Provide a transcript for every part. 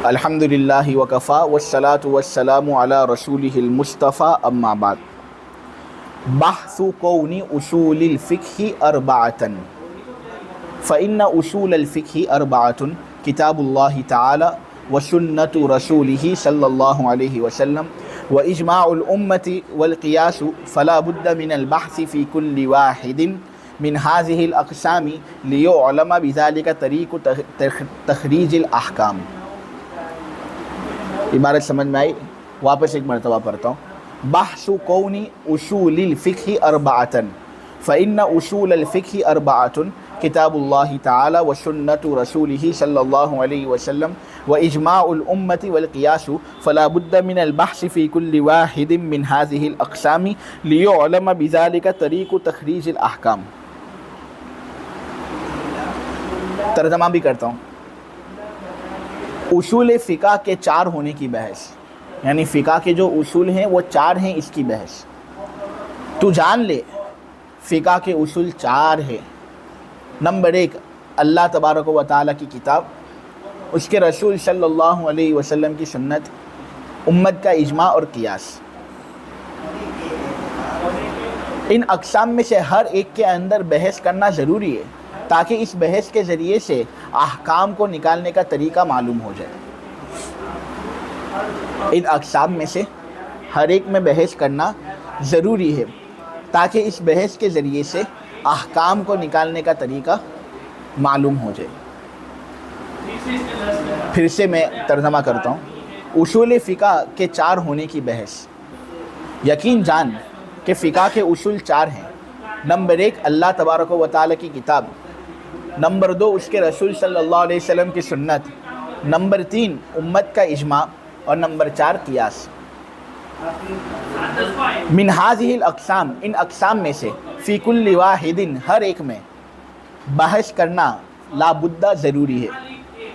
الحمدللہ وکفا والصلاة والسلام علی رسولہ المصطفیٰ اما بعد. بحث کون اصول الفقہ اربعۃ فإن اصول الفقہ اربعۃ کتاب اللہ تعالی وسنت رسولہ صلی اللہ علیہ وسلم واجماع الامۃ والقیاس فلا بد من البحث فی کل واحد من هذه الاقسام لیعلم بذلك طریق تخریج الاحکام. عبارت سمجھ میں آئی؟ واپس ایک مرتبہ پڑھتا ہوں. بحث کون اصول الفقہ اربعۃ فإن اصول الفقہ اربعۃ کتاب اللہ تعالی وسنت رسولہ صلی اللہ علیہ وسلم واجماع الامۃ والقیاس فلا بد من البحث فی کل واحد من هذه الاقسام لیعلم بذلك طریق تخریج الاحکام. ترجمہ بھی کرتا ہوں. اصول فقہ کے چار ہونے کی بحث، یعنی فقہ کے جو اصول ہیں وہ چار ہیں، اس کی بحث. تو جان لے فقہ کے اصول چار ہیں. نمبر ایک، اللہ تبارک و تعالیٰ کی کتاب، اس کے رسول صلی اللہ علیہ وسلم کی سنت، امت کا اجماع اور قیاس. ان اقسام میں سے ہر ایک کے اندر بحث کرنا ضروری ہے تاکہ اس بحث کے ذریعے سے احکام کو نکالنے کا طریقہ معلوم ہو جائے. ان اقسام میں سے ہر ایک میں بحث کرنا ضروری ہے تاکہ اس بحث کے ذریعے سے احکام کو نکالنے کا طریقہ معلوم ہو جائے. پھر سے میں ترجمہ کرتا ہوں. اصول فقہ کے چار ہونے کی بحث. یقین جان کہ فقہ کے اصول چار ہیں. نمبر ایک، اللہ تبارک و تعالیٰ کی کتاب. نمبر دو، اس کے رسول صلی اللہ علیہ وسلم کی سنت. نمبر تین، امت کا اجماع. اور نمبر چار، قیاس. من هذه الاقسام، ان اقسام میں سے، فی کل واحد، ہر ایک میں بحث کرنا لا بد ضروری ہے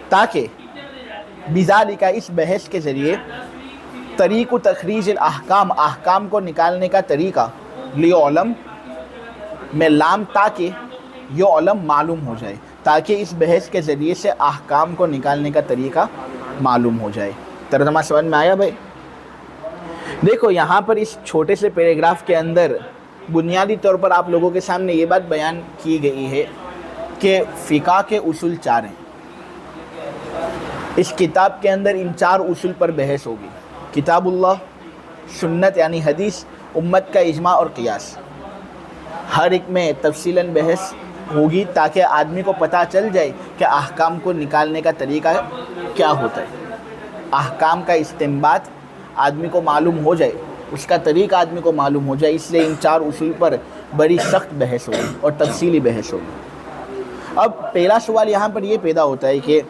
تاکہ بذالک، اس بحث کے ذریعے، طریق تخریج الاحکام، احکام کو نکالنے کا طریقہ، لیعلم میں لام تاکہ، یعلم معلوم ہو جائے، تاکہ اس بحث کے ذریعے سے احکام کو نکالنے کا طریقہ معلوم ہو جائے. ترجمہ سمجھ میں آیا بھائی؟ دیکھو یہاں پر اس چھوٹے سے پیراگراف کے اندر بنیادی طور پر آپ لوگوں کے سامنے یہ بات بیان کی گئی ہے کہ فقہ کے اصول چار ہیں. اس کتاب کے اندر ان چار اصول پر بحث ہوگی: کتاب اللہ، سنت یعنی حدیث، امت کا اجماع اور قیاس. ہر ایک میں تفصیلاً بحث ہوگی تاکہ آدمی کو پتہ چل جائے کہ احکام کو نکالنے کا طریقہ کیا ہوتا ہے. احکام کا استنباط آدمی کو معلوم ہو جائے، اس کا طریقہ آدمی کو معلوم ہو جائے. اس لیے ان چار اصول پر بڑی سخت بحث ہوگی اور تفصیلی بحث ہوگی. اب پہلا سوال یہاں پر یہ پیدا ہوتا ہے کہ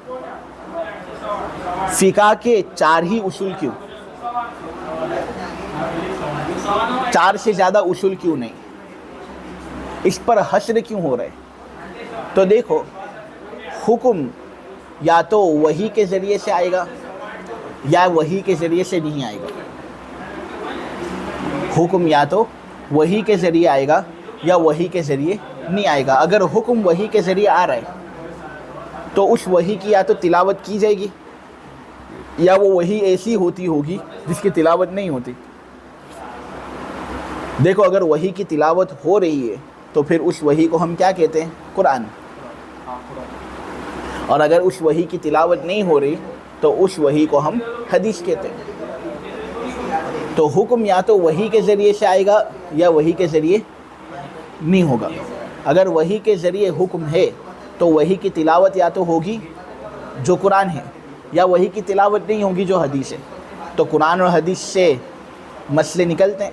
فقہ کے چار ہی اصول کیوں؟ چار سے زیادہ اصول کیوں نہیں؟ اس پر حصر کیوں ہو رہا ہے؟ تو دیکھو، حکم یا تو وحی کے ذریعے سے آئے گا یا وحی کے ذریعے سے نہیں آئے گا. حکم یا تو وحی کے ذریعے آئے گا یا وحی کے ذریعے نہیں آئے گا. اگر حکم وحی کے ذریعے آ رہا ہے تو اس وحی کی یا تو تلاوت کی جائے گی یا وہ وحی ایسی ہوتی ہوگی جس کی تلاوت نہیں ہوتی. دیکھو اگر وحی کی تلاوت ہو رہی ہے تو پھر اس وحی کو ہم کیا کہتے ہیں؟ قرآن. اور اگر اس وحی کی تلاوت نہیں ہو رہی تو اس وحی کو ہم حدیث کہتے ہیں. تو حکم یا تو وحی کے ذریعے سے آئے گا یا وحی کے ذریعے نہیں ہوگا. اگر وحی کے ذریعے حکم ہے تو وحی کی تلاوت یا تو ہوگی جو قرآن ہے یا وحی کی تلاوت نہیں ہوگی جو حدیث ہے. تو قرآن اور حدیث سے مسئلے نکلتے ہیں،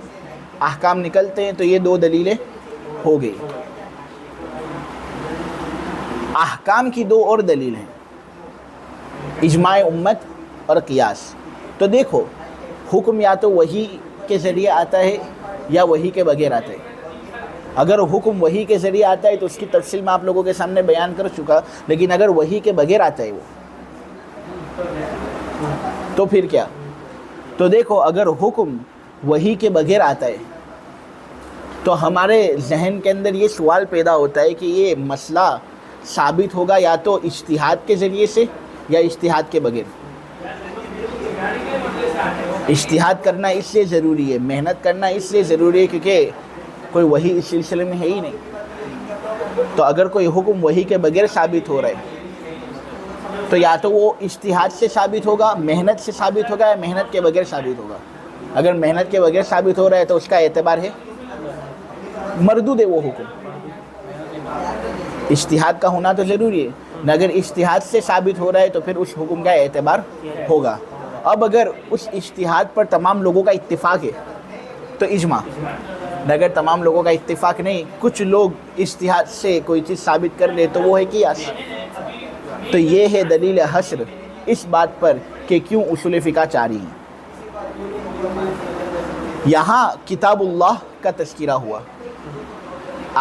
احکام نکلتے ہیں. تو یہ دو دلیلیں ہو گئی. احکام کی دو اور دلیل ہیں، اجماع امت اور قیاس. تو دیکھو حکم یا تو وحی کے ذریعے آتا ہے یا وحی کے بغیر آتا ہے. اگر حکم وحی کے ذریعے آتا ہے تو اس کی تفصیل میں آپ لوگوں کے سامنے بیان کر چکا. لیکن اگر وحی کے بغیر آتا ہے وہ تو پھر کیا؟ تو دیکھو اگر حکم وحی کے بغیر آتا ہے تو ہمارے ذہن کے اندر یہ سوال پیدا ہوتا ہے کہ یہ مسئلہ ثابت ہوگا یا تو اجتہاد کے ذریعے سے یا اجتہاد کے بغیر. اجتہاد کرنا اس لیے ضروری ہے، محنت کرنا اس لیے ضروری ہے کیونکہ کوئی وحی اس سلسلے میں ہے ہی نہیں۔ تو اگر کوئی حکم وحی کے بغیر ثابت ہو رہا ہے تو یا تو وہ اجتہاد سے ثابت ہوگا، محنت سے ثابت ہوگا، یا محنت کے بغیر ثابت ہوگا۔ اگر محنت کے بغیر ثابت ہو رہا ہے تو اس کا اعتبار ہے مردود ہے وہ حکم۔ اجتہاد کا ہونا تو ضروری ہے، اگر اجتہاد سے ثابت ہو رہا ہے تو پھر اس حکم کا اعتبار ہوگا۔ اب اگر اس اجتہاد پر تمام لوگوں کا اتفاق ہے تو اجماع، اگر تمام لوگوں کا اتفاق نہیں، کچھ لوگ اجتہاد سے کوئی چیز ثابت کر لے تو وہ ہے قیاس۔ تو یہ ہے دلیل حشر اس بات پر کہ کیوں اصول فقہ جاری ہیں۔ یہاں کتاب اللہ کا تذکرہ ہوا،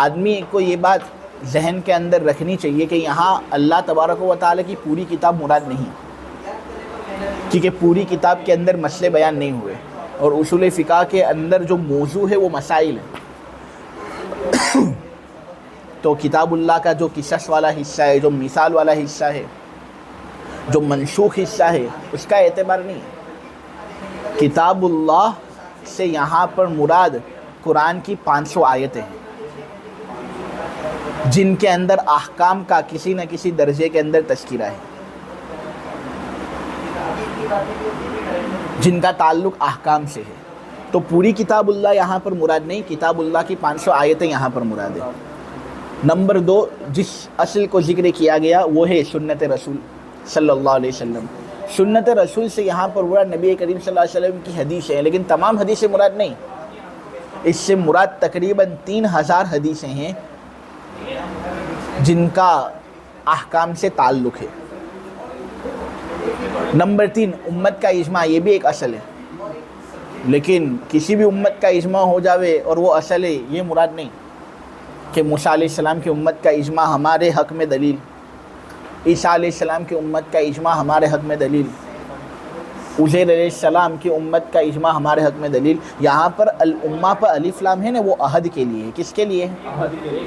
آدمی کو یہ بات ذہن کے اندر رکھنی چاہیے کہ یہاں اللہ تبارک و تعالیٰ کی پوری کتاب مراد نہیں، کیونکہ پوری کتاب کے اندر مسئلے بیان نہیں ہوئے، اور اصول فقہ کے اندر جو موضوع ہے وہ مسائل ہیں۔ تو کتاب اللہ کا جو قصص والا حصہ ہے، جو مثال والا حصہ ہے، جو منسوخ حصہ ہے، اس کا اعتبار نہیں ہے۔ کتاب اللہ سے یہاں پر مراد قرآن کی 500 آیتیں ہیں جن کے اندر احکام کا کسی نہ کسی درجے کے اندر تذکرہ ہے، جن کا تعلق احکام سے ہے۔ تو پوری کتاب اللہ یہاں پر مراد نہیں، کتاب اللہ کی 500 آیتیں یہاں پر مراد ہے۔ نمبر 2، جس اصل کو ذکر کیا گیا وہ ہے سنت رسول صلی اللہ علیہ وسلم۔ سنت رسول سے یہاں پر مراد نبی کریم صلی اللہ علیہ وسلم کی حدیث ہے، لیکن تمام حدیثیں مراد نہیں، اس سے مراد تقریباً 3000 حدیثیں ہیں جن کا احکام سے تعلق ہے۔ نمبر 3، امت کا اجماع، یہ بھی ایک اصل ہے، لیکن کسی بھی امت کا اجماع ہو جاوے اور وہ اصل ہے، یہ مراد نہیں کہ موسیٰ علیہ السلام کی امت کا اجماع ہمارے حق میں دلیل، عیسیٰ علیہ السلام کی امت کا اجماع ہمارے حق میں دلیل، عزیر علیہ السلام کی امت کا اجماع ہمارے حق میں دلیل۔ یہاں پر الامہ پر الف لام ہے نا، وہ عہد کے لیے ہے۔ کس کے لیے ہے؟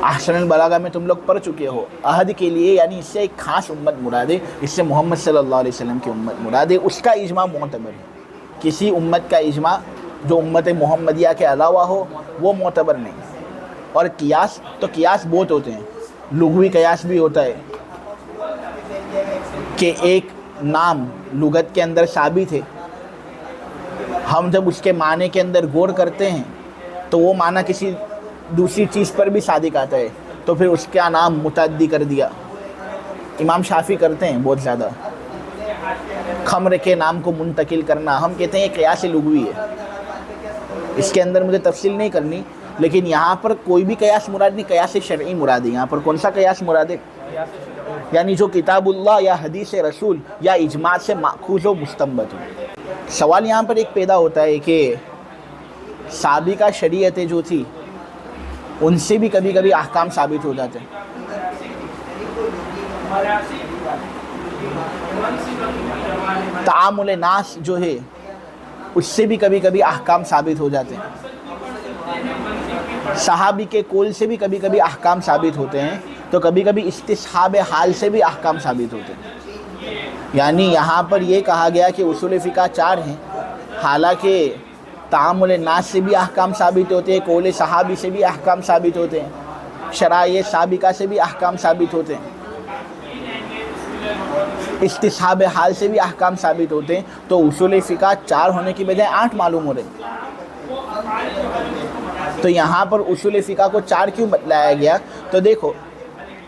احسن البلاغہ میں تم لوگ پڑھ چکے ہو، عہد کے لیے، یعنی اس سے ایک خاص امت مراد ہے، اس سے محمد صلی اللہ علیہ وسلم کی امت مراد ہے، اس کا اجماع معتبر ہے۔ کسی امت کا اجماع جو امت محمدیہ کے علاوہ ہو وہ معتبر نہیں۔ اور قیاس، تو قیاس بہت ہوتے ہیں، لغوی قیاس بھی ہوتا ہے کہ ایک نام لغت کے اندر ثابت ہے، ہم جب اس کے معنی کے اندر غور کرتے ہیں تو وہ معنی کسی دوسری چیز پر بھی صادق آتا ہے، تو پھر اس کا نام متعدی کر دیا۔ امام شافعی کرتے ہیں بہت زیادہ، خمر کے نام کو منتقل کرنا، ہم کہتے ہیں یہ قیاس لغوی ہے، اس کے اندر مجھے تفصیل نہیں کرنی، لیکن یہاں پر کوئی بھی قیاس مراد نہیں، قیاس شرعی مراد ہے۔ یہاں پر کون سا قیاس مراد ہے؟ یعنی جو کتاب اللہ یا حدیث رسول یا اجماع سے ماخوذ و مستنبط ہو۔ سوال یہاں پر ایک پیدا ہوتا ہے کہ سابقہ شریعتیں جو تھی ان سے بھی کبھی کبھی احکام ثابت ہو جاتے ہیں۔ تعامل ناس جو ہے اس سے بھی کبھی کبھی احکام ثابت ہو جاتے ہیں۔ صحابی کے قول سے بھی کبھی کبھی احکام ثابت ہوتے ہیں، تو کبھی کبھی استصحاب حال سے بھی احکام ثابت ہوتے ہیں۔ یعنی یہاں پر یہ کہا گیا کہ اصول فقہ 4 ہیں، حالانکہ تعامل ناس سے بھی احکام ثابت ہوتے ہیں، قول صحابی سے بھی احکام ثابت ہوتے ہیں، شرائع سابقہ سے بھی احکام ثابت ہوتے ہیں، استصحاب حال سے بھی احکام ثابت ہوتے ہیں۔ تو اصول فقہ 4 ہونے کی بجائے 8 معلوم ہو رہے ہیں۔ تو یہاں پر اصول فقہ کو 4 کیوں بتلایا گیا؟ تو دیکھو،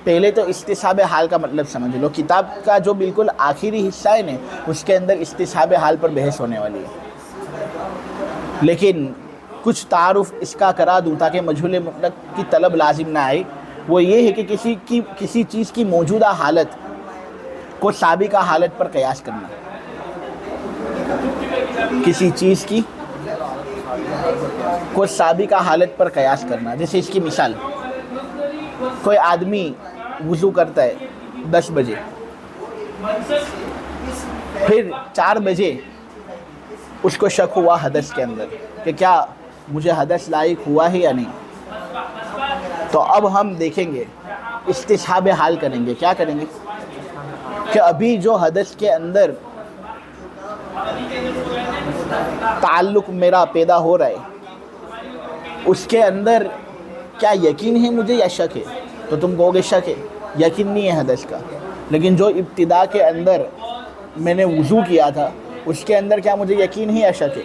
پہلے تو استصحاب حال کا مطلب سمجھ لو، کتاب کا جو بالکل آخری حصہ ہے نا اس کے اندر استصحاب حال پر بحث ہونے والی ہے، لیکن کچھ تعارف اس کا کرا دوں تاکہ مجہول مطلق کی طلب لازم نہ آئے۔ وہ یہ ہے کہ کسی چیز کی موجودہ حالت کو سابقہ حالت پر قیاس کرنا، کسی چیز کی کو سابقہ حالت پر قیاس کرنا۔ جیسے اس کی مثال، کوئی آدمی وضو کرتا ہے 10 بجے، پھر 4 بجے اس کو شک ہوا حدث کے اندر کہ کیا مجھے حدث لاحق ہوا ہے یا نہیں، تو اب ہم دیکھیں گے، استصحاب حال کریں گے۔ کیا کریں گے کہ ابھی جو حدث کے اندر تعلق میرا پیدا ہو رہا ہے، اس کے اندر کیا یقین ہے مجھے یا شک ہے؟ تو تم کہو گے شک ہے، یقین نہیں ہے حدث کا۔ لیکن جو ابتدا کے اندر میں نے وضو کیا تھا اس کے اندر کیا مجھے یقین ہے یا شک ہے؟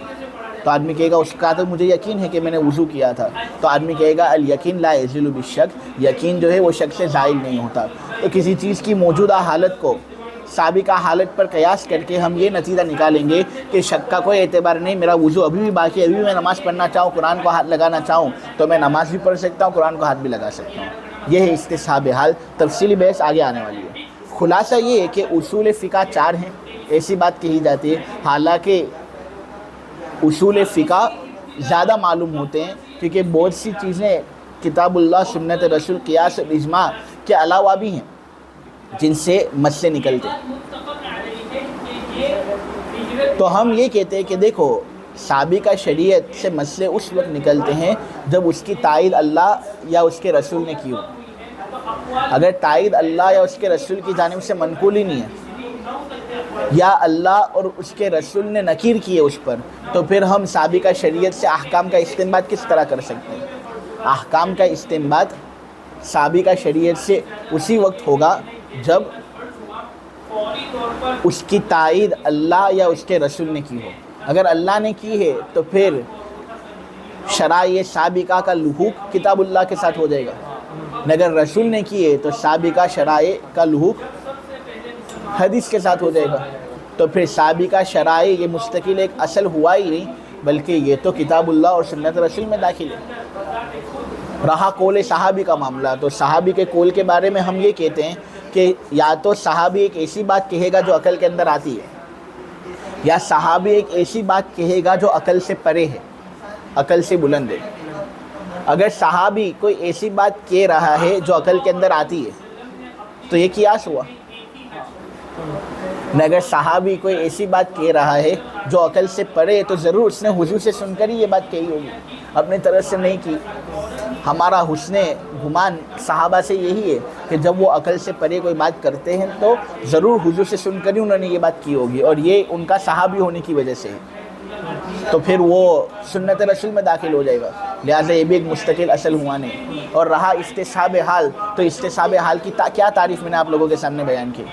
تو آدمی کہے گا اس کا تو مجھے یقین ہے کہ میں نے وضو کیا تھا۔ تو آدمی کہے گا الیقین لا یزول بالشک، یقین جو ہے وہ شک سے زائل نہیں ہوتا۔ تو کسی چیز کی موجودہ حالت کو سابقہ حالت پر قیاس کر کے ہم یہ نتیجہ نکالیں گے کہ شک کا کوئی اعتبار نہیں، میرا وضو ابھی بھی باقی ہے، ابھی بھی میں نماز پڑھنا چاہوں، قرآن کو ہاتھ لگانا چاہوں تو میں نماز بھی پڑھ سکتا ہوں، قرآن کو ہاتھ بھی لگا سکتا ہوں۔ یہ ہے استصحاب حال، تفصیلی بحث آگے آنے والی ہے۔ خلاصہ یہ ہے کہ اصول فقہ 4 ہیں، ایسی بات کہی جاتی ہے، حالانکہ اصول فقہ زیادہ معلوم ہوتے ہیں کیونکہ بہت سی چیزیں کتاب اللہ، سنت رسول، قیاس اور اجماع کے علاوہ بھی ہیں جن سے مسئلے نکلتے ہیں۔ تو ہم یہ کہتے ہیں کہ دیکھو سابقہ شریعت سے مسئلے اس وقت نکلتے ہیں جب اس کی تائید اللہ یا اس کے رسول نے کی ہو۔ اگر تائید اللہ یا اس کے رسول کی جانب سے منقول ہی نہیں ہے یا اللہ اور اس کے رسول نے نکیر کی ہے اس پر، تو پھر ہم سابقہ شریعت سے احکام کا استنباط کس طرح کر سکتے ہیں؟ احکام کا استنباط سابقہ شریعت سے اسی وقت ہوگا جب اس کی تائید اللہ یا اس کے رسول نے کی ہو۔ اگر اللہ نے کی ہے تو پھر شرائع سابقہ کا لحوق کتاب اللہ کے ساتھ ہو جائے گا، اگر رسول نے کی ہے تو سابقہ شرائع کا لحوق حدیث کے ساتھ ہو جائے گا۔ تو پھر سابقہ شرائع یہ مستقل ایک اصل ہوا ہی نہیں، بلکہ یہ تو کتاب اللہ اور سنت رسول میں داخل ہے۔ رہا قول صحابی کا معاملہ، تو صحابی کے قول کے بارے میں ہم یہ کہتے ہیں کہ یا تو صحابی ایک ایسی بات کہے گا جو عقل کے اندر آتی ہے، یا صحابی ایک ایسی بات کہے گا جو عقل سے پرے ہے، عقل سے بلند ہے۔ اگر صحابی کوئی ایسی بات کہہ رہا ہے جو عقل کے اندر آتی ہے تو یہ قیاس ہوا، اگر صحابی کوئی ایسی بات کہہ رہا ہے جو عقل سے پرے ہے تو ضرور اس نے حضور سے سن کر ہی یہ بات کہی ہوگی، اپنی طرف سے نہیں کی۔ ہمارا حسن گمان صحابہ سے یہی ہے کہ جب وہ عقل سے پرے کوئی بات کرتے ہیں تو ضرور حضور سے سن کر ہی انہوں نے یہ بات کی ہوگی، اور یہ ان کا صحابی ہونے کی وجہ سے ہے، تو پھر وہ سنت رسول میں داخل ہو جائے گا۔ لہٰذا یہ بھی ایک مستقل اصل ہوا نہیں۔ اور رہا استصحاب حال، تو استصحاب حال کی کیا تعریف میں نے آپ لوگوں کے سامنے بیان کی؟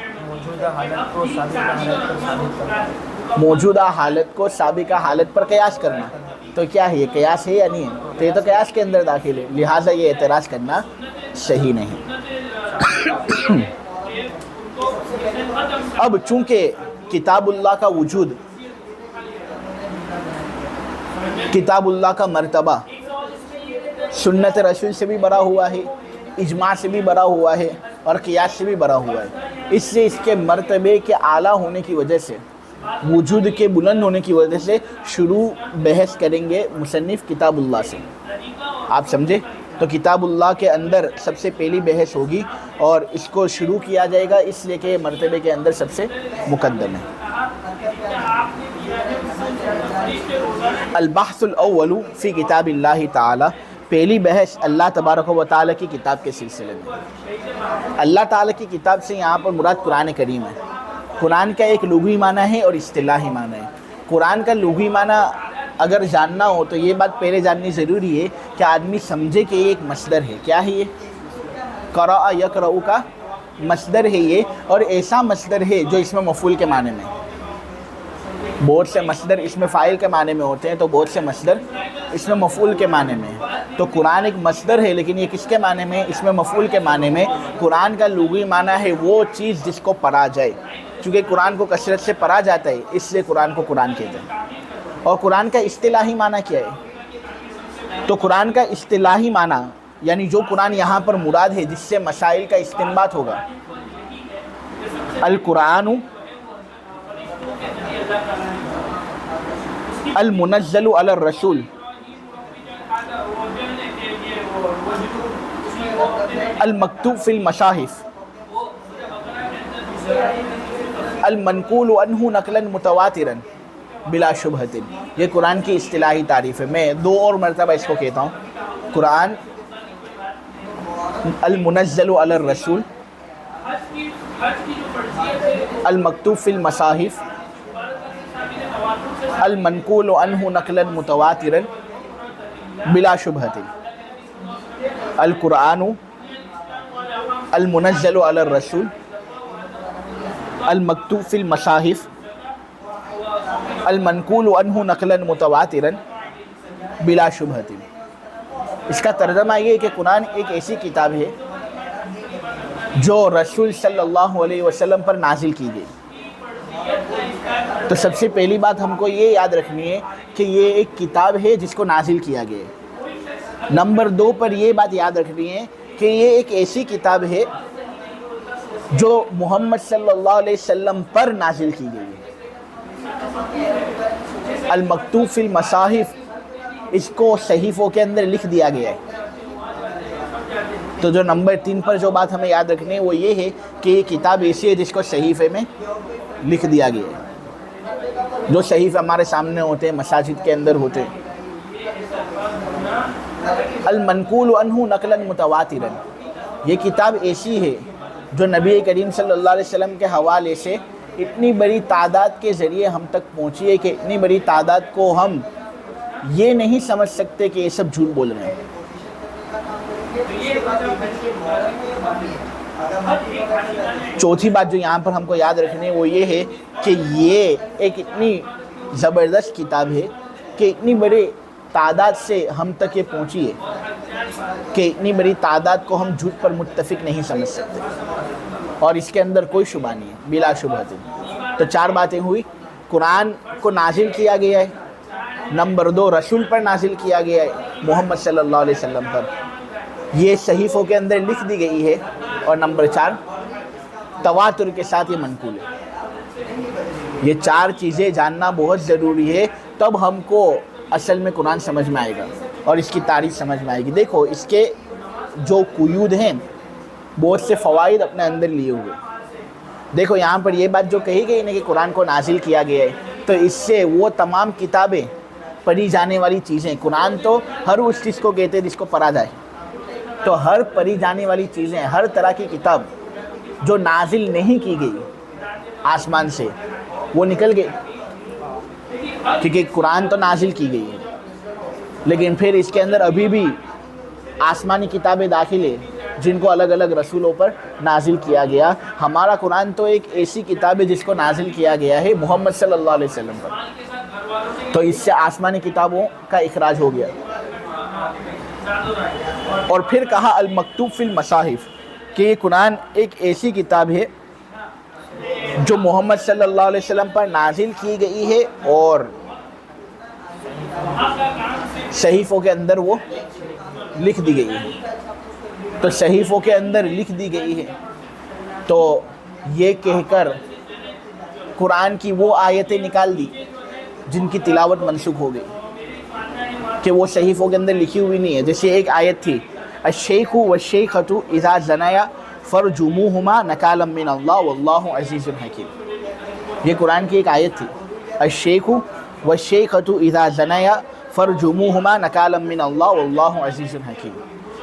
موجودہ حالت کو سابقہ حالت پر قیاس کرنا۔ تو کیا ہے یہ قیاس ہے یا نہیں ہے؟ تو یہ تو قیاس کے اندر داخل ہے، لہٰذا یہ اعتراض کرنا صحیح نہیں۔ اب چونکہ کتاب اللہ کا وجود، کتاب اللہ کا مرتبہ سنت رسول سے بھی بڑا ہوا ہے، اجماع سے بھی بڑا ہوا ہے اور قیاس سے بھی بڑا ہوا ہے، اس سے اس کے مرتبے کے اعلیٰ ہونے کی وجہ سے، وجود کے بلند ہونے کی وجہ سے شروع بحث کریں گے مصنف کتاب اللہ سے۔ آپ سمجھے؟ تو کتاب اللہ کے اندر سب سے پہلی بحث ہوگی اور اس کو شروع کیا جائے گا اس لیے کہ یہ مرتبے کے اندر سب سے مقدم ہے۔ البحث الاول فی کتاب اللہ تعالی، پہلی بحث اللہ تبارک و تعالی کی کتاب کے سلسلے میں۔ اللہ تعالی کی کتاب سے یہاں پر مراد قرآن کریم ہے۔ قرآن کا ایک لغوی معنی ہے اور اصطلاحی معنی ہے۔ قرآن کا لغوی معنی اگر جاننا ہو تو یہ بات پہلے جاننی ضروری ہے کہ آدمی سمجھے کہ یہ ایک مصدر ہے۔ کیا ہے یہ؟ قرأ یقرأ کا مصدر ہے یہ، اور ایسا مصدر ہے جو اس میں مفعول کے معنی میں ہے۔ بہت سے مصدر اس میں فاعل کے معنی میں ہوتے ہیں، تو بہت سے مصدر اس میں مفعول کے معنی میں ہے۔ تو قرآن ایک مصدر ہے، لیکن یہ کس کے معنی میں؟ اس میں مفعول کے معنی میں۔ قرآن کا لغوی معنی ہے وہ چیز جس کو پڑھا جائے، چونکہ قرآن کو کثرت سے پڑھا جاتا ہے اس لیے قرآن کو قرآن کہتے ہیں۔ اور قرآن کا اصطلاحی معنی کیا ہے؟ تو قرآن کا اصطلاحی معنی یعنی جو قرآن یہاں پر مراد ہے جس سے مسائل کا استنباط ہوگا، القرآن المنزل علی الرسول المکتوب فی المصاحف المنقول عنہ نقلا متواترا بلا شبہۃ۔ یہ قرآن کی اصطلاحی تعریف ہے۔ میں دو اور مرتبہ اس کو کہتا ہوں، قرآن المنزل علی الرسول المکتوب فی المصاحف المنقول عنہ نقلا متواترا بلا شبہۃ، القرآن المنزل علی الرسول المکتوب فی المصاحف المنقول عنہ نقلا متواترا بلا شبہۃ۔ اس کا ترجمہ یہ ہے کہ قرآن ایک ایسی کتاب ہے جو رسول صلی اللہ علیہ وسلم پر نازل کی گئی۔ تو سب سے پہلی بات ہم کو یہ یاد رکھنی ہے کہ یہ ایک کتاب ہے جس کو نازل کیا گیا ہے۔ نمبر 2 پر یہ بات یاد رکھنی ہے کہ یہ ایک ایسی کتاب ہے جو محمد صلی اللہ علیہ وسلم پر نازل کی گئی ہے۔ المکتوب فی المصاحف، اس کو صحیفوں کے اندر لکھ دیا گیا ہے۔ تو جو نمبر 3 پر جو بات ہمیں یاد رکھنی ہے وہ یہ ہے کہ یہ کتاب ایسی ہے جس کو صحیفے میں لکھ دیا گیا ہے۔ جو صحیفے ہمارے سامنے ہوتے ہیں، مساجد کے اندر ہوتے ہیں۔ المنقول عنہ نقلا متواترا، یہ کتاب ایسی ہے جو نبی کریم صلی اللہ علیہ وسلم کے حوالے سے اتنی بڑی تعداد کے ذریعے ہم تک پہنچی ہے کہ اتنی بڑی تعداد کو ہم یہ نہیں سمجھ سکتے کہ یہ سب جھوٹ بول رہے ہیں۔ چوتھی بات جو یہاں پر ہم کو یاد رکھنی ہے وہ یہ ہے کہ یہ ایک اتنی زبردست کتاب ہے کہ اتنی بڑی تعداد سے ہم تک یہ پہنچی ہے کہ اتنی بڑی تعداد کو ہم جھوٹ پر متفق نہیں سمجھ سکتے، اور اس کے اندر کوئی شبہ نہیں ہے، بلا شبہ۔ تو 4 باتیں ہوئی۔ قرآن کو نازل کیا گیا ہے، نمبر 2 رسول پر نازل کیا گیا ہے، محمد صلی اللہ علیہ وسلم پر، یہ صحیفوں کے اندر لکھ دی گئی ہے، اور نمبر 4 تواتر کے ساتھ یہ منقول ہے۔ یہ 4 چیزیں جاننا بہت ضروری ہے، تب ہم کو اصل میں قرآن سمجھ میں آئے گا اور اس کی تعریف سمجھ میں آئے گی۔ دیکھو اس کے جو قیود ہیں، بہت سے فوائد اپنے اندر لیے ہوئے۔ دیکھو یہاں پر یہ بات جو کہی گئی نا کہ قرآن کو نازل کیا گیا ہے، تو اس سے وہ تمام کتابیں پڑھی جانے والی چیزیں، قرآن تو ہر اس چیز کو کہتے ہیں جس کو پڑھا جائے، تو ہر پڑھی جانے والی چیزیں، ہر طرح کی کتاب جو نازل نہیں کی گئی آسمان سے، وہ نکل گئی، کیونکہ قرآن تو نازل کی گئی ہے، لیکن پھر اس کے اندر ابھی بھی آسمانی کتابیں داخل ہیں جن کو الگ الگ رسولوں پر نازل کیا گیا۔ ہمارا قرآن تو ایک ایسی کتاب ہے جس کو نازل کیا گیا ہے محمد صلی اللہ علیہ وسلم پر، تو اس سے آسمانی کتابوں کا اخراج ہو گیا۔ اور پھر کہا المکتوب فی المصاحف، کہ یہ قرآن ایک ایسی کتاب ہے جو محمد صلی اللہ علیہ وسلم پر نازل کی گئی ہے اور صحیفوں کے اندر وہ لکھ دی گئی ہے۔ تو صحیفوں کے اندر لکھ دی گئی ہے، تو یہ کہہ کر قرآن کی وہ آیتیں نکال دی جن کی تلاوت منسوخ ہو گئی کہ وہ صحیفوں کے اندر لکھی ہوئی نہیں ہے۔ جیسے ایک آیت تھی، الشیخ والشیخۃ اذا زنیا فرجموہما نکالا من اللہ واللہ عزیز حکیم۔ یہ قرآن کی ایک آیت تھی، الشیخ والشیخۃ اذا زنیا فرجموہما نکالا من اللہ واللہ عزیز حکیم،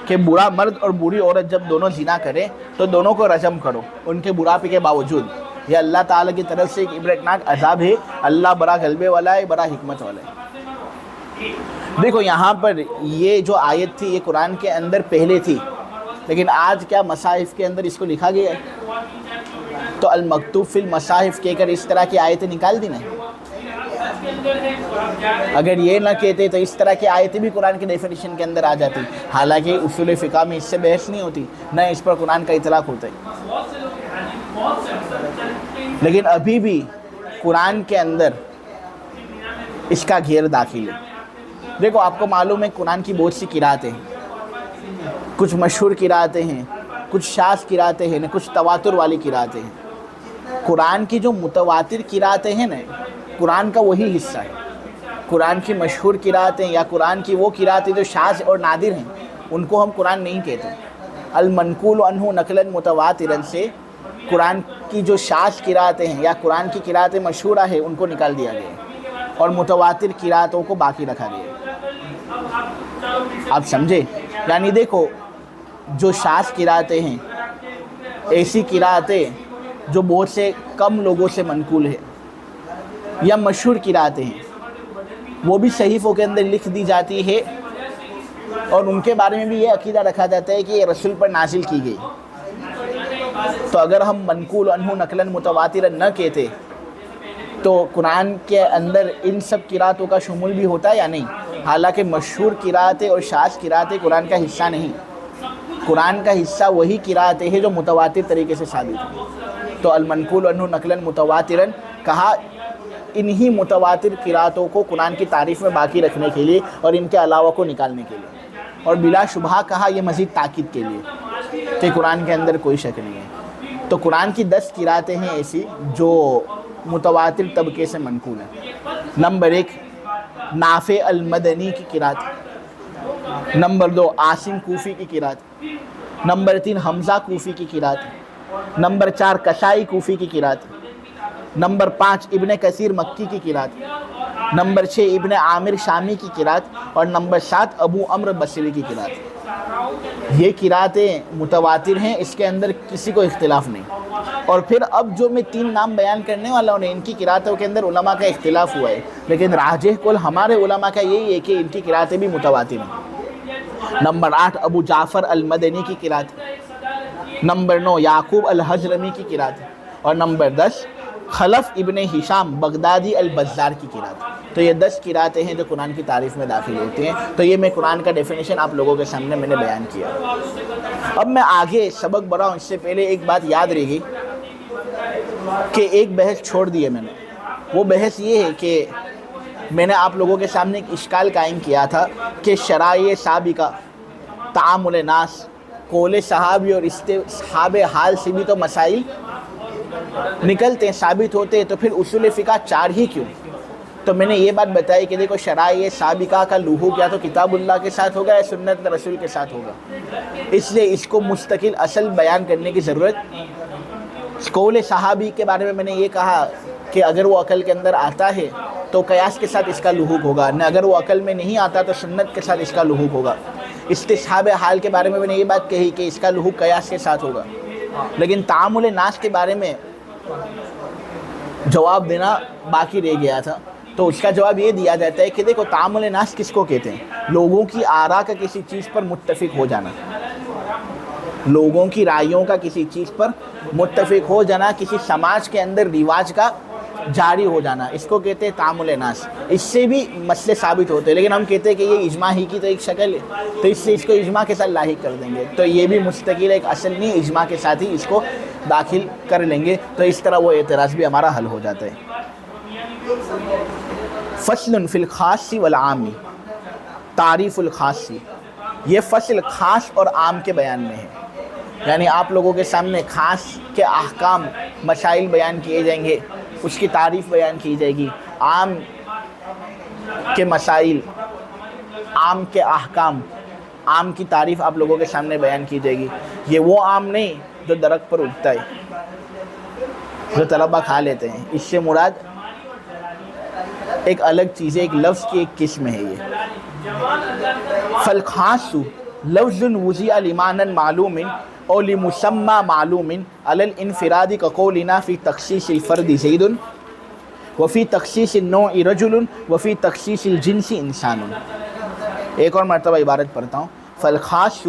کہ برا مرد اور بری عورت جب دونوں زنا کریں تو دونوں کو رجم کرو ان کے بڑھاپے کے باوجود۔ یہ اللہ تعالیٰ کی طرف سے ایک عبرتناک عذاب ہے، اللہ بڑا غلبے والا ہے، بڑا حکمت والا ہے۔ دیکھو یہاں پر یہ جو آیت تھی یہ قرآن کے اندر پہلے تھی، لیکن آج کیا مصاحف کے اندر اس کو لکھا گیا ہے، تو المکتوب فی المصاحف کہہ کر اس طرح کی آیتیں نکال دی نہیں۔ اگر یہ نہ کہتے تو اس طرح کی آیتیں بھی قرآن کی ڈیفینیشن کے اندر آ جاتی، حالانکہ اصول فقہ میں اس سے بحث نہیں ہوتی، نہ اس پر قرآن کا اطلاق ہوتا ہے، لیکن ابھی بھی قرآن کے اندر اس کا گھیر داخل ہے۔ دیکھو آپ کو معلوم ہے قرآن کی بہت سی قرأتیں ہیں، کچھ مشہور قرأتیں ہیں، کچھ شاذ قرأتیں ہیں، کچھ تواتر والی قرأتیں ہیں۔ قرآن کی جو متواتر قرأتیں ہیں نا، قرآن کا وہی حصہ ہے۔ قرآن کی مشہور قرأتیں یا قرآن کی وہ قرأتیں جو شاذ اور نادر ہیں، ان کو ہم قرآن نہیں کہتے۔ المنقول عنہ نقلا متواترا سے قرآن کی جو شاذ قرأتیں ہیں یا قرآن کی قرأتیں مشہورہ ہیں ان کو نکال دیا گیا ہے اور متواتر قرأتوں کو باقی رکھا گیا ہے۔ آپ سمجھے؟ یعنی دیکھو جو شاذ قرأتیں ہیں، ایسی قرأتیں جو بہت سے کم لوگوں سے منقول ہے، یا مشہور قرأتیں ہیں وہ بھی صحیفوں کے اندر لکھ دی جاتی ہے اور ان کے بارے میں بھی یہ عقیدہ رکھا جاتا ہے کہ یہ رسول پر نازل کی گئی. تو اگر ہم منقول عنہ نقلاً متواترا نہ کہتے تو قرآن کے اندر ان سب قراتوں کا شمول بھی ہوتا ہے یا نہیں؟ حالانکہ مشہور قراتیں اور شاذ قراتیں قرآن کا حصہ نہیں. قرآن کا حصہ وہی قراتیں ہیں جو متواتر طریقے سے ثابت ہیں. تو المنقول عنہ نقلاً متواتراً کہا انہی متواتر قراتوں کو قرآن کی تعریف میں باقی رکھنے کے لیے اور ان کے علاوہ کو نکالنے کے لیے. اور بلا شبہ کہا یہ مزید تاکید کے لیے کہ قرآن کے اندر کوئی شک نہیں ہے. تو قرآن کی 10 قراتیں ہیں ایسی جو متواتر طبقے سے منقول ہیں. نمبر 1 نافع المدنی کی قرات. نمبر 2 عاصم کوفی کی قرات. نمبر 3 حمزہ کوفی کی قرات. نمبر 4 کسائی کوفی کی قرات. نمبر 5 ابن کثیر مکی کی قرات. نمبر 6 ابن عامر شامی کی قرات. اور نمبر 7 ابو عمرو بصری کی قرات. یہ قراتیں متواتر ہیں، اس کے اندر کسی کو اختلاف نہیں. اور پھر اب جو میں 3 نام بیان کرنے والا ہوں ان کی قراتوں کے اندر علماء کا اختلاف ہوا ہے، لیکن راجح قول ہمارے علماء کا یہی ہے کہ ان کی قراتیں بھی متواتر ہیں. نمبر 8 ابو جعفر المدنی کی قرات. نمبر 9 یعقوب الحضرمی کی قرات. اور نمبر 10 خلف ابن ہشام بغدادی البزار کی قرات. تو یہ 10 قراتیں ہیں جو قرآن کی تعریف میں داخل ہوتی ہیں. تو یہ میں قرآن کا ڈیفینیشن آپ لوگوں کے سامنے میں نے بیان کیا. اب میں آگے سبق بڑھاؤں اس سے پہلے ایک بات یاد رہے گی کہ ایک بحث چھوڑ دی ہے میں نے. وہ بحث یہ ہے کہ میں نے آپ لوگوں کے سامنے ایک اشکال قائم کیا تھا کہ شرائع سابقہ، تعامل ناس، قول صحابی اور اصحاب حال سے بھی تو مسائل نکلتے ہیں، ثابت ہوتے ہیں. تو پھر اصول فقہ 4 ہی کیوں؟ تو میں نے یہ بات بتائی کہ دیکھو شرائع سابقہ کا لحوق یا تو کتاب اللہ کے ساتھ ہوگا یا سنت رسول کے ساتھ ہوگا، اس لیے اس کو مستقل اصل بیان کرنے کی ضرورت. قول صحابی کے بارے میں میں نے یہ کہا کہ اگر وہ عقل کے اندر آتا ہے تو قیاس کے ساتھ اس کا لحوق ہوگا، نہ اگر وہ عقل میں نہیں آتا تو سنت کے ساتھ اس کا لحوق ہوگا. استصحاب حال کے بارے میں نے یہ بات کہی کہ اس کا لحوق قیاس کے ساتھ ہوگا. لیکن تعامل ناس کے بارے میں جواب دینا باقی رہ گیا تھا. تو اس کا جواب یہ دیا جاتا ہے کہ دیکھو تعامل ناس کس کو کہتے ہیں؟ لوگوں کی آراء کا کسی چیز پر متفق ہو جانا، لوگوں کی رائیوں کا کسی چیز پر متفق ہو جانا، کسی سماج کے اندر رواج کا جاری ہو جانا، اس کو کہتے ہیں تعامل ناس. اس سے بھی مسئلے ثابت ہوتے ہیں، لیکن ہم کہتے ہیں کہ یہ اجماع ہی کی تو ایک شکل ہے، تو اس سے اس کو اجماع کے ساتھ لاحق کر دیں گے. تو یہ بھی مستقل ایک اصل نہیں، اجماع کے ساتھ ہی اس کو داخل کر لیں گے. تو اس طرح وہ اعتراض بھی ہمارا حل ہو جاتا ہے. فصل فی الخاص والعام، تعریف الخاص. یہ فصل خاص اور عام کے بیان میں ہے، یعنی آپ لوگوں کے سامنے خاص کے احکام مسائل بیان کیے جائیں گے، اس کی تعریف بیان کی جائے گی. عام کے مسائل، عام کے احکام، عام کی تعریف آپ لوگوں کے سامنے بیان کی جائے گی. یہ وہ عام نہیں جو درخت پر اگتا ہے، جو طلبہ کھا لیتے ہیں. اس سے مراد ایک الگ چیز ہے، ایک لفظ کی ایک قسم ہے یہ. فالخاص لفظ وضع لمعنى معلوم او لمسمى معلوم على الانفراد كقولنا في تخصيص الفرد زيد وفي تخصيص النوع رجل وفي تخصيص الجنس انسان. ایک اور مرتبہ عبارت پڑھتا ہوں. فالخاص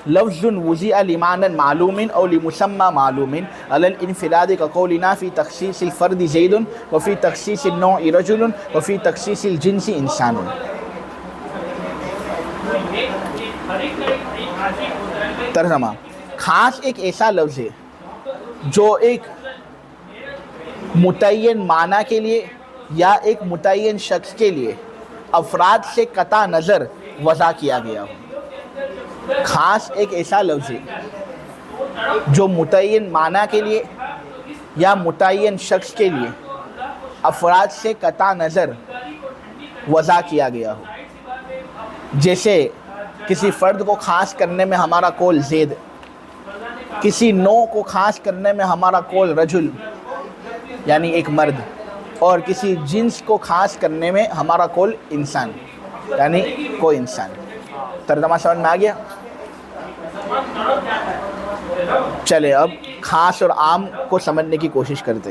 لفظ وضع لمعنى معلوم او لمسمى معلوم على الانفراد كقولنا في تخصيص الفرد زيد وفي تخصيص النوع رجل وفي تخصيص الجنس انسان. ترجمہ: خاص ایک ایسا لفظ ہے جو ایک متعین معنی کے لیے یا ایک متعین شخص کے لیے افراد سے قطع نظر وضع کیا گیا ہو. خاص ایک ایسا لفظ ہے جو متعین معنی کے لیے یا متعین شخص کے لیے افراد سے قطع نظر وضع کیا گیا ہو. جیسے کسی فرد کو خاص کرنے میں ہمارا قول زید، کسی نوع کو خاص کرنے میں ہمارا قول رجل یعنی ایک مرد، اور کسی جنس کو خاص کرنے میں ہمارا قول انسان یعنی کوئی انسان. ترجمہ سمجھ میں آ گیا؟ چلے اب خاص اور عام کو سمجھنے کی کوشش کرتے.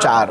4।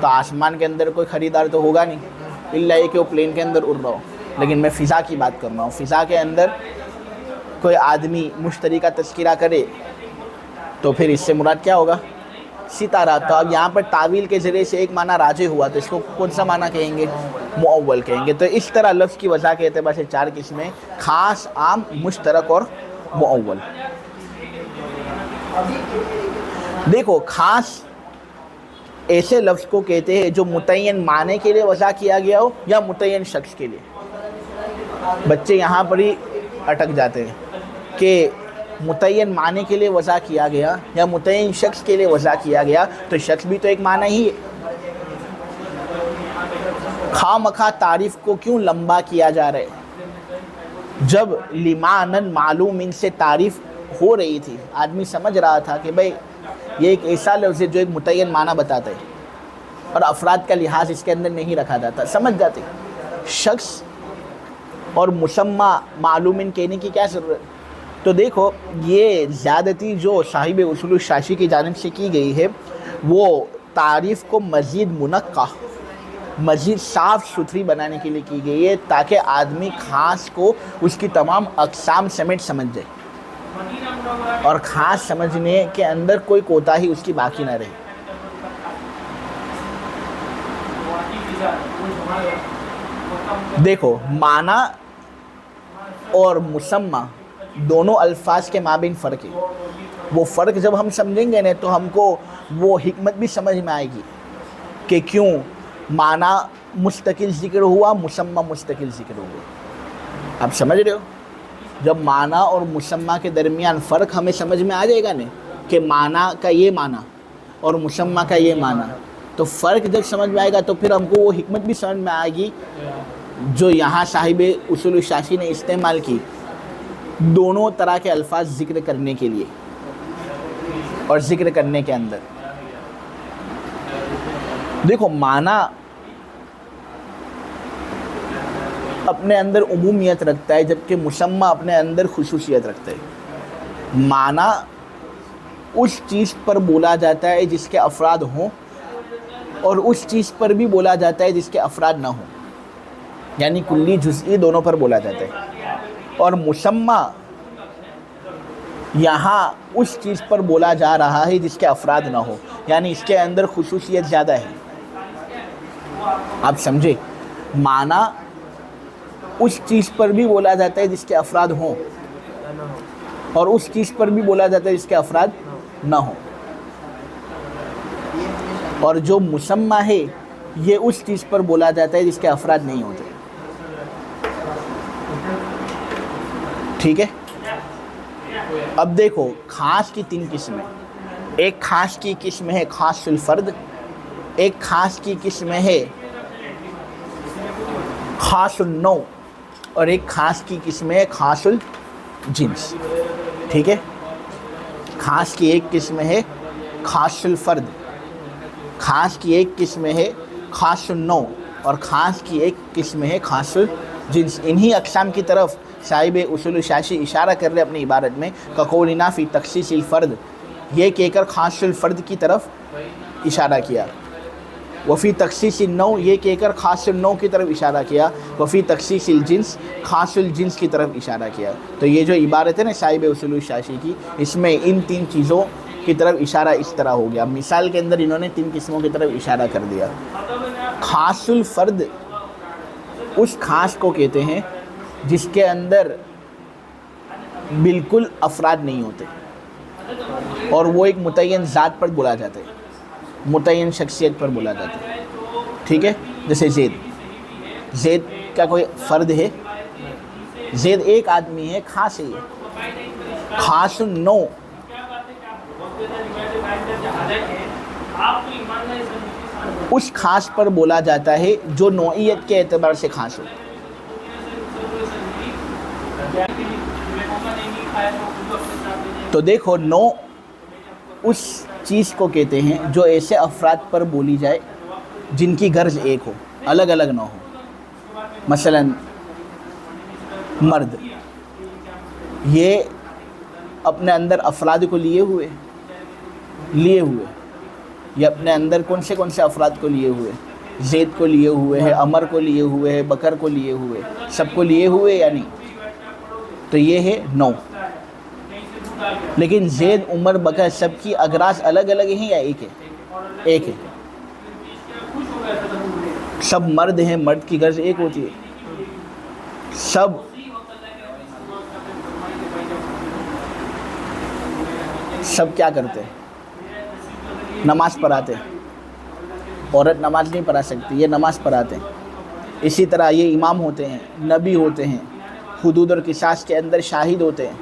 تو آسمان کے اندر کوئی خریدار تو ہوگا نہیں، الا یہ کہ وہ پلین کے اندر اڑ رہا ہو. لیکن میں فضا کی بات کر رہا ہوں. فضا کے اندر کوئی آدمی مشتری کا تذکرہ کرے تو پھر اس سے مراد کیا ہوگا؟ ستارہ. تو اب یہاں پر تعویل کے ذریعے سے ایک معنی راجح ہوا تو اس کو کون سا معنی کہیں گے؟ مؤول کہیں گے. تو اس طرح لفظ کی وضع کے اعتبار سے 4 قسمیں: خاص، عام، مشترک اور مؤول. دیکھو، خاص ایسے لفظ کو کہتے ہیں جو متعین معنی کے لیے وضع کیا گیا ہو یا متعین شخص کے لیے. بچے یہاں پر ہی اٹک جاتے ہیں کہ متعین معنی کے لیے وضع کیا گیا یا متعین شخص کے لیے وضع کیا گیا، تو شخص بھی تو ایک معنی ہی ہے. خواہ مخواہ تعریف کو کیوں لمبا کیا جا رہا ہے؟ جب لمعنن معلوم ان سے تعریف ہو رہی تھی، آدمی سمجھ رہا تھا کہ بھئی یہ ایک ایسا لفظ ہے جو ایک متعین معنی بتاتا ہے اور افراد کا لحاظ اس کے اندر نہیں رکھا جاتا. سمجھ جاتے شخص اور مسمى معلوم کہنے کی کیا ضرورت؟ تو دیکھو، یہ زیادتی جو صاحب اصول الشاشی کی جانب سے کی گئی ہے وہ تعریف کو مزید منقح، مزید صاف ستھری بنانے کے لیے کی گئی ہے تاکہ آدمی خاص کو اس کی تمام اقسام سمیت سمجھ جائے اور خاص سمجھنے کے اندر کوئی کوتاہی اس کی باقی نہ رہے. دیکھو، معنی اور مسمى دونوں الفاظ کے مابین فرق ہے. وہ فرق جب ہم سمجھیں گے نا تو ہم کو وہ حکمت بھی سمجھ میں آئے گی کہ کیوں معنی مستقل ذکر ہوا، مسمى مستقل ذکر ہوا. آپ سمجھ رہے ہو؟ جب معنی اور مسمى کے درمیان فرق ہمیں سمجھ میں آ جائے گا نا کہ معنی کا یہ معنی اور مسمى کا یہ معنی، تو فرق جب سمجھ میں آئے گا تو پھر ہم کو وہ حکمت بھی سمجھ میں آئے گی جو یہاں صاحب اصول الشاشی نے استعمال کی دونوں طرح کے الفاظ ذکر کرنے کے لیے اور ذکر کرنے کے اندر. دیکھو، معنی اپنے اندر عمومیت رکھتا ہے جبکہ مسمى اپنے اندر خصوصیت رکھتا ہے. معنی اس چیز پر بولا جاتا ہے جس کے افراد ہوں اور اس چیز پر بھی بولا جاتا ہے جس کے افراد نہ ہوں، یعنی کلی جزئی دونوں پر بولا جاتا ہے. اور مسمى یہاں اس چیز پر بولا جا رہا ہے جس کے افراد نہ ہو، یعنی اس کے اندر خصوصیت زیادہ ہے. آپ سمجھے؟ معنی اس چیز پر بھی بولا جاتا ہے جس کے افراد ہوں اور اس چیز پر بھی بولا جاتا ہے جس کے افراد نہ ہوں. اور جو مسمى ہے یہ اس چیز پر بولا جاتا ہے جس کے افراد نہیں ہوتے. ٹھیک ہے؟ اب دیکھو، خاص کی 3 قسمیں. ایک خاص کی قسم ہے خاص الفرد، ایک خاص کی قسم ہے خاص النوع اور ایک خاص کی قسم ہے خاص الجنس. ٹھیک ہے؟ خاص کی ایک قسم ہے خاص الفرد، خاص کی ایک قسم ہے خاص النوع اور خاص کی ایک قسم ہے خاص الجنس. انہی اقسام کی طرف صاحب اصول الشاشی اشارہ کر رہے اپنی عبارت میں کقولنا فی تخصیص الفرد، یہ کہہ کر خاص الفرد کی طرف اشارہ کیا. وفی تخصیص النوع، یہ کہہ کر خاص النوع کی طرف اشارہ کیا. وفی تخصیص الجنس، خاص الجنس کی طرف اشارہ کیا. تو یہ جو عبارت ہے نا صاحب اصول الشاشی کی، اس میں ان 3 چیزوں کی طرف اشارہ اس طرح ہو گیا. مثال کے اندر انہوں نے 3 قسموں کی طرف اشارہ کر دیا. خاص الفرد اس خاص کو کہتے ہیں جس کے اندر بالکل افراد نہیں ہوتے اور وہ ایک متعین ذات پر بولا جاتا ہے، متعین شخصیت پر بولا جاتا ہے. ٹھیک ہے؟ جیسے زید کا کوئی فرد ہے، زید ایک آدمی ہے، خاص ہے. خاص النوع اس خاص پر بولا جاتا ہے جو نوعیت کے اعتبار سے خاص ہو. تو دیکھو، نوع اس چیز کو کہتے ہیں جو ایسے افراد پر بولی جائے جن کی غرض ایک ہو، الگ الگ نہ ہو. مثلا مرد، یہ اپنے اندر افراد کو لیے ہوئے یہ اپنے اندر کون سے افراد کو لیے ہوئے؟ زید کو لیے ہوئے ہے، عمر کو لیے ہوئے ہے، بکر کو لیے ہوئے، سب کو لیے ہوئے یا نہیں؟ تو یہ ہے 9۔ لیکن زید، عمر، بکر سب کی اغراض الگ الگ ہیں یا ایک ہے؟ ایک ہے۔ سب مرد ہیں، مرد کی غرض ایک ہوتی ہے۔ سب کیا کرتے ہیں؟ نماز پڑھاتے ہیں۔ عورت نماز نہیں پڑھا سکتی، یہ نماز پڑھاتے ہیں۔ اسی طرح یہ امام ہوتے ہیں، نبی ہوتے ہیں، حدود اور قصاص کے اندر شاہد ہوتے ہیں۔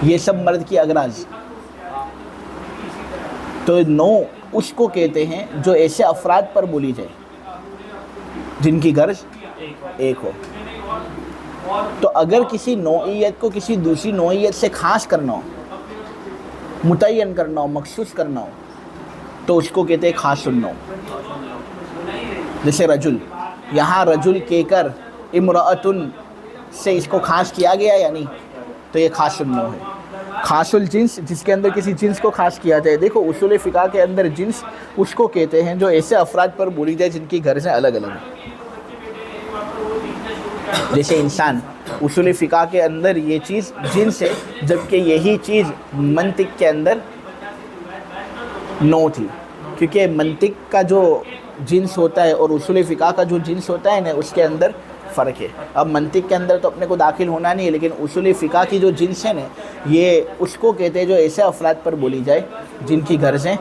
یہ سب مرد کی اغراض۔ تو 9 اس کو کہتے ہیں جو ایسے افراد پر بولی جائے جن کی غرض ایک ہو۔ تو اگر کسی نوعیت کو کسی دوسری نوعیت سے خاص کرنا ہو، متعین کرنا ہو، مخصوص کرنا ہو، تو اس کو کہتے ہیں خاص النوع۔ جیسے رجل، یہاں رجل کہہ کر امرأتن سے اس کو خاص کیا گیا یا نہیں؟ تو یہ خاص النوع ہے۔ خاص الجنس، جس کے اندر کسی جنس کو خاص کیا جائے۔ دیکھو اصول فقہ کے اندر جنس اس کو کہتے ہیں جو ایسے افراد پر بولی جائے جن کی غرضیں الگ الگ ہیں۔ جیسے انسان، اصول فقہ کے اندر یہ چیز جنس ہے، جبکہ یہی چیز منطق کے اندر نوع تھی، کیونکہ منطق کا جو جنس ہوتا ہے اور اصول فقہ کا جو جنس ہوتا ہے نا، اس کے اندر فرق ہے۔ اب منطق کے اندر تو اپنے کو داخل ہونا نہیں ہے، لیکن اصول فقہ کی جو جنس ہے نا، یہ اس کو کہتے ہیں جو ایسے افراد پر بولی جائے جن کی غرضیں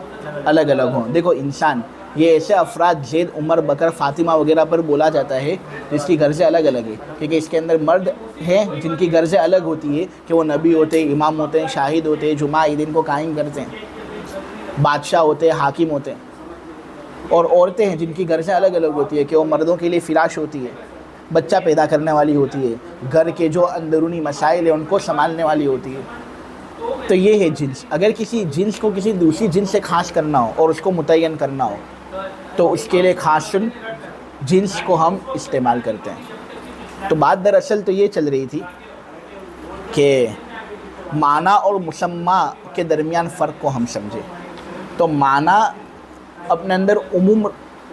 الگ الگ ہوں۔ دیکھو انسان، یہ ایسے افراد زید، عمر، بکر، فاطمہ وغیرہ پر بولا جاتا ہے جس کی غرضیں الگ الگ ہیں، کیونکہ اس کے اندر مرد ہیں جن کی غرضیں الگ ہوتی ہے کہ وہ نبی ہوتے ہیں، امام ہوتے ہیں، شاہد ہوتے ہیں، جمعہ عید ان کو قائم کرتے ہیں، بادشاہ ہوتے ہیں، حاکم ہوتے ہیں۔ اور عورتیں ہیں جن کی غرضیں الگ الگ ہوتی ہے کہ وہ مردوں کے لیے فراش ہوتی ہے، بچہ پیدا کرنے والی ہوتی ہے، گھر کے جو اندرونی مسائل ہیں ان کو سنبھالنے والی ہوتی ہے۔ تو یہ ہے جنس۔ اگر کسی جنس کو کسی دوسری جنس سے خاص کرنا ہو اور اس کو متعین کرنا ہو تو اس کے لیے خاص جنس کو ہم استعمال کرتے ہیں۔ تو بات دراصل تو یہ چل رہی تھی کہ معنی اور مسمى کے درمیان فرق کو ہم سمجھیں۔ تو معنی اپنے اندر عموم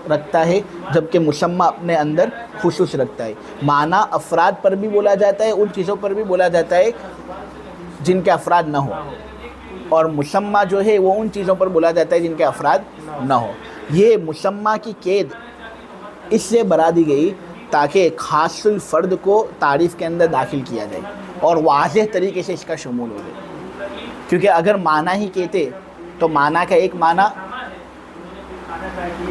رکھتا ہے، جبکہ مسمى اپنے اندر خصوص رکھتا ہے۔ معنی افراد پر بھی بولا جاتا ہے، ان چیزوں پر بھی بولا جاتا ہے جن کے افراد نہ ہو، اور مسمى جو ہے وہ ان چیزوں پر بولا جاتا ہے جن کے افراد نہ ہو۔ یہ مسمى کی قید اس سے برا دی گئی تاکہ خاص الفرد کو تعریف کے اندر داخل کیا جائے اور واضح طریقے سے اس کا شمول ہو جائے۔ کیونکہ اگر معنی ہی کہتے تو معنی کا ایک معنی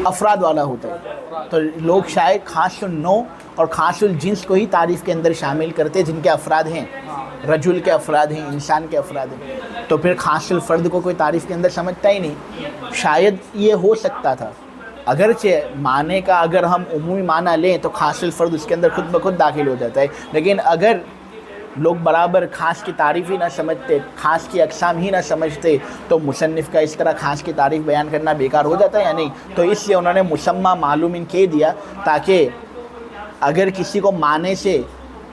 افراد والا ہوتا ہے، تو لوگ شاید خاص النوع اور خاص الجنس کو ہی تعریف کے اندر شامل کرتے جن کے افراد ہیں، رجل کے افراد ہیں، انسان کے افراد ہیں۔ تو پھر خاص الفرد کو کوئی تعریف کے اندر سمجھتا ہی نہیں۔ شاید یہ ہو سکتا تھا، اگرچہ معنی کا اگر ہم عمومی معنی لیں تو خاص الفرد اس کے اندر خود بخود داخل ہو جاتا ہے، لیکن اگر لوگ برابر خاص کی تعریف ہی نہ سمجھتے، خاص کی اقسام ہی نہ سمجھتے، تو مصنف کا اس طرح خاص کی تعریف بیان کرنا بیکار ہو جاتا ہے یا نہیں؟ تو اس لیے انہوں نے مسمى معلوم کہہ دیا تاکہ اگر کسی کو معنی سے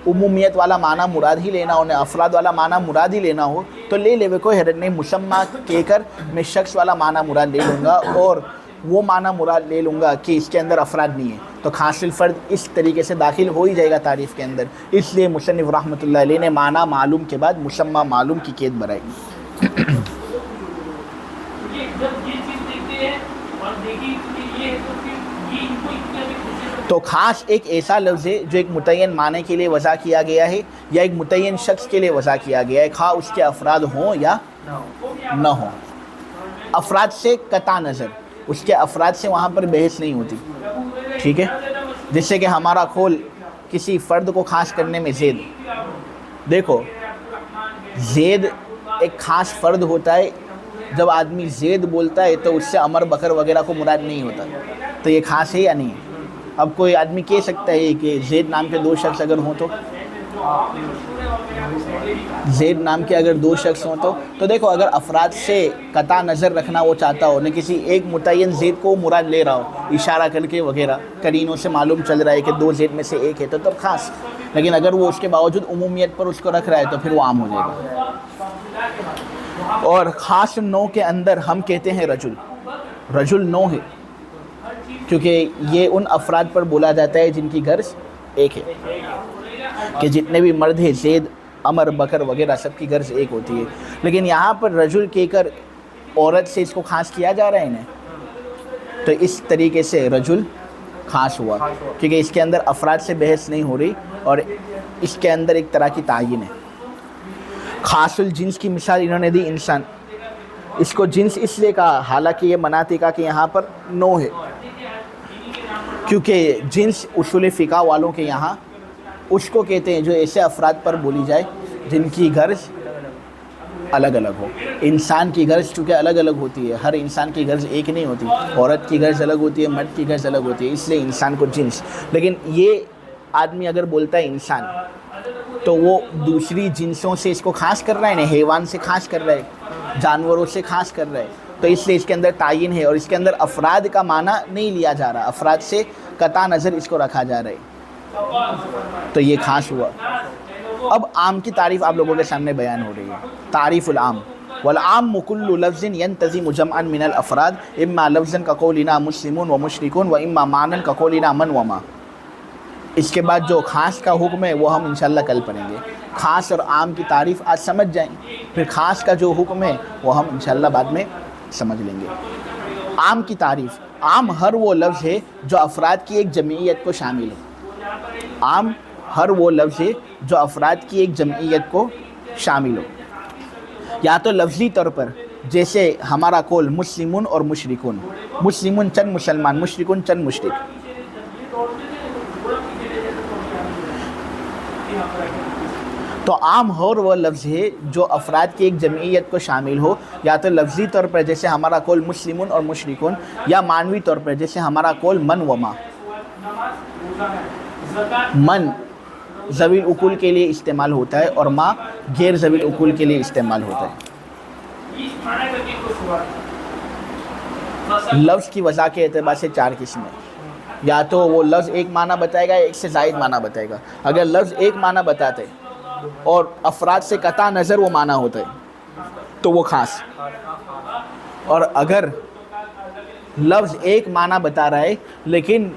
عمومیت والا معنی مراد ہی لینا ہو، افراد والا معنی مراد ہی لینا ہو تو لے لے، کوئی حرج نہیں۔ مسمى کہہ کر میں شخص والا معنی مراد لے لوں گا اور وہ معنی مراد لے لوں گا کہ اس کے اندر افراد نہیں ہیں، تو خاص الفرد اس طریقے سے داخل ہو ہی جائے گا تعریف کے اندر۔ اس لیے مصنف رحمۃ اللہ علیہ نے معنی معلوم کے بعد مسمى معلوم کی قید بنائی۔ تو خاص ایک ایسا لفظ ہے جو ایک متعین معنی کے لیے وضع کیا گیا ہے یا ایک متعین شخص کے لیے وضع کیا گیا ہے، خواہ اس کے افراد ہوں یا نہ ہوں۔ افراد سے قطع نظر، اس کے افراد سے وہاں پر بحث نہیں ہوتی، ٹھیک ہے؟ جس سے کہ ہمارا قول کسی فرد کو خاص کرنے میں زید، دیکھو زید ایک خاص فرد ہوتا ہے۔ جب آدمی زید بولتا ہے تو اس سے عمر، بکر وغیرہ کو مراد نہیں ہوتا، تو یہ خاص ہے یا نہیں ہے؟ اب کوئی آدمی کہہ سکتا ہے کہ زید نام کے 2 شخص اگر ہوں تو، زید نام کے اگر 2 شخص ہوں تو دیکھو اگر افراد سے قطع نظر رکھنا وہ چاہتا ہو، نہ کسی ایک متعین زید کو مراد لے رہا ہو اشارہ کر کے وغیرہ، قرینوں سے معلوم چل رہا ہے کہ 2 زید میں سے ایک ہے تو تب خاص، لیکن اگر وہ اس کے باوجود عمومیت پر اس کو رکھ رہا ہے تو پھر وہ عام ہو جائے گا۔ اور خاص نوع کے اندر ہم کہتے ہیں رجل، رجل نو ہے کیونکہ یہ ان افراد پر بولا جاتا ہے جن کی غرض ایک ہے، کہ جتنے بھی مرد ہیں زید عمر بکر وغیرہ سب کی غرض ایک ہوتی ہے، لیکن یہاں پر رجل کہہ کر عورت سے اس کو خاص کیا جا رہا ہے انہیں، تو اس طریقے سے رجل خاص ہوا کیونکہ اس کے اندر افراد سے بحث نہیں ہو رہی اور اس کے اندر ایک طرح کی تعین ہے۔ خاص الجنس کی مثال انہوں نے دی انسان، اس کو جنس اس لیے کہا حالانکہ یہ مناطق کا کہ یہاں پر نو ہے، کیونکہ جنس اصول فقہ والوں کے یہاں اس کو کہتے ہیں جو ایسے افراد پر بولی جائے جن کی غرض الگ الگ ہو۔ انسان کی غرض چونکہ الگ الگ ہوتی ہے، ہر انسان کی غرض ایک نہیں ہوتی، عورت کی غرض الگ ہوتی ہے، مرد کی غرض الگ ہوتی ہے، اس لیے انسان کو جنس۔ لیکن یہ آدمی اگر بولتا ہے انسان تو وہ دوسری جنسوں سے اس کو خاص کر رہا ہے نا، حیوان سے خاص کر رہا ہے، جانوروں سے خاص کر رہا ہے، تو اس لیے اس کے اندر تعین ہے اور اس کے اندر افراد کا معنی نہیں لیا جا رہا، افراد سے قطع نظر اس کو رکھا جا رہا ہے، تو یہ خاص ہوا۔ اب عام کی تعریف آپ لوگوں کے سامنے بیان ہو رہی ہے۔ تعریف العام: والعام كل لفظ ينتظم جمعا من الافراد اما لفظا كقولنا مسلمون ومشركون واما معنى كقولنا من وما۔ اس کے بعد جو خاص کا حکم ہے وہ ہم انشاءاللہ کل پڑھیں گے۔ خاص اور عام کی تعریف آج سمجھ جائیں، پھر خاص کا جو حکم ہے وہ ہم انشاءاللہ بعد میں سمجھ لیں گے۔ عام کی تعریف: عام ہر وہ لفظ ہے جو افراد کی ایک جمعیت کو شامل ہے۔ عام ہر وہ لفظ ہے جو افراد کی ایک جمعیت کو شامل ہو، یا تو لفظی طور پر جیسے ہمارا قول مسلمون اور مشرکون، مسلمون چند مسلمان، مشرکون چند مشرک، تو عام ہر وہ لفظ ہے جو افراد کی ایک جمعیت کو شامل ہو، یا تو لفظی طور پر جیسے ہمارا قول مسلمون اور مشرکون، یا معنوی طور پر جیسے ہمارا قول من وما۔ من ذوی العقول کے لیے استعمال ہوتا ہے اور ما غیر ذوی العقول کے لیے استعمال ہوتا ہے۔ لفظ کی وضع کے اعتبار سے چار قسمیں، یا تو وہ لفظ ایک معنی بتائے گا، ایک سے زائد معنی بتائے گا۔ اگر لفظ ایک معنی بتاتے اور افراد سے قطع نظر وہ معنی ہوتا ہے تو وہ خاص، اور اگر لفظ ایک معنی بتا رہا ہے لیکن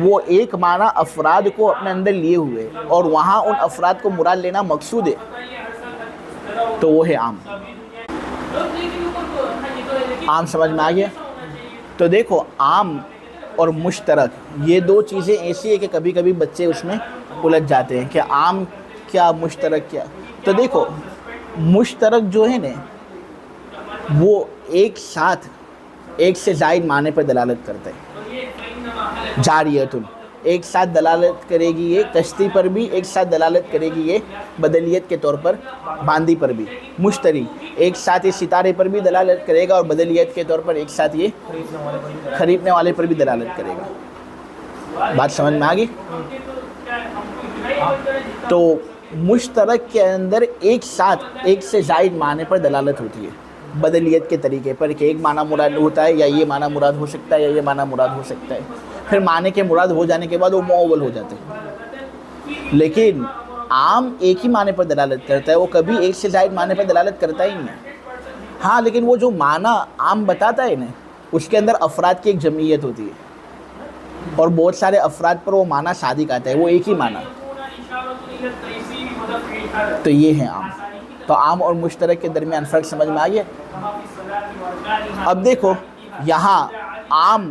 وہ ایک معنی افراد کو اپنے اندر لیے ہوئے اور وہاں ان افراد کو مراد لینا مقصود ہے تو وہ ہے عام۔ عام سمجھ میں آ گیا؟ تو دیکھو عام اور مشترک یہ دو چیزیں ایسی ہے کہ کبھی کبھی بچے اس میں الجھ جاتے ہیں کہ عام کیا مشترک کیا۔ تو دیکھو مشترک جو ہے نا وہ ایک ساتھ ایک سے زائد معنی پر دلالت کرتا ہے۔ جاریتن ایک ساتھ دلالت کرے گی یہ کشتی پر بھی، ایک ساتھ دلالت کرے گی یہ بدلیت کے طور پر باندی پر بھی۔ مشتری ایک ساتھ یہ ستارے پر بھی دلالت کرے گا اور بدلیت کے طور پر ایک ساتھ یہ خریدنے والے پر بھی دلالت کرے گا۔ بات سمجھ میں آ گئی؟ تو مشترک کے اندر ایک ساتھ ایک سے زائد معنی پر دلالت ہوتی ہے بدلیت کے طریقے پر، کہ ایک معنی مراد ہوتا ہے یا یہ معنی مراد ہو سکتا ہے یا یہ معنی مراد ہو سکتا ہے، پھر معنی کے مراد ہو جانے کے بعد وہ معول ہو جاتے ہیں۔ لیکن عام ایک ہی معنی پر دلالت کرتا ہے، وہ کبھی ایک سے زائد معنی پر دلالت کرتا ہی نہیں ہے۔ ہاں لیکن وہ جو معنی عام بتاتا ہے نا اس کے اندر افراد کی ایک جمعیت ہوتی ہے اور بہت سارے افراد پر وہ معنی صادق آتا ہے، وہ ایک ہی معنی، تو یہ ہے عام۔ تو عام اور مشترک کے درمیان فرق سمجھ میں آ گیا؟ اب دیکھو یہاں عام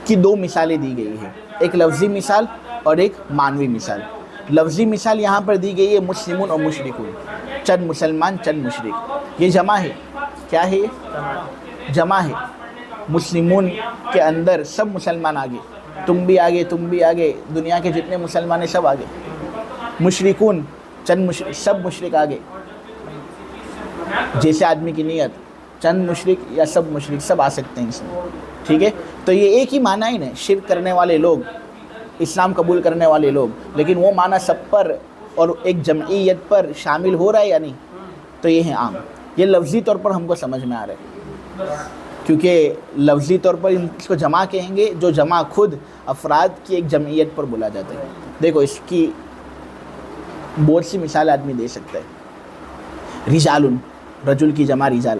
کی دو مثالیں دی گئی ہیں، ایک لفظی مثال اور ایک معنوی مثال۔ لفظی مثال یہاں پر دی گئی ہے مسلمون اور مشرکون، چند مسلمان چند مشرک، یہ جمع ہے۔ کیا ہے یہ؟ جمع ہے۔ مسلمون کے اندر سب مسلمان آگے، تم بھی آگے، تم بھی آگے، دنیا کے جتنے مسلمان ہیں سب آگے۔ مشرکون چند سب مشرک آگے، جیسے آدمی کی نیت، چند مشرک یا سب مشرک سب آ سکتے ہیں اس میں، ٹھیک ہے؟ تو یہ ایک ہی معنی ہے نا، شرک کرنے والے لوگ، اسلام قبول کرنے والے لوگ، لیکن وہ معنی سب پر اور ایک جمعیت پر شامل ہو رہا ہے یا نہیں؟ تو یہ ہے عام۔ یہ لفظی طور پر ہم کو سمجھ میں آ رہا ہے، کیونکہ لفظی طور پر اس کو جمع کہیں گے جو جمع خود افراد کی ایک جمعیت پر بولا جاتا ہے۔ دیکھو اس کی بہت سی مثال آدمی دے سکتا ہے۔ رجال، رجل کی جمع رجال،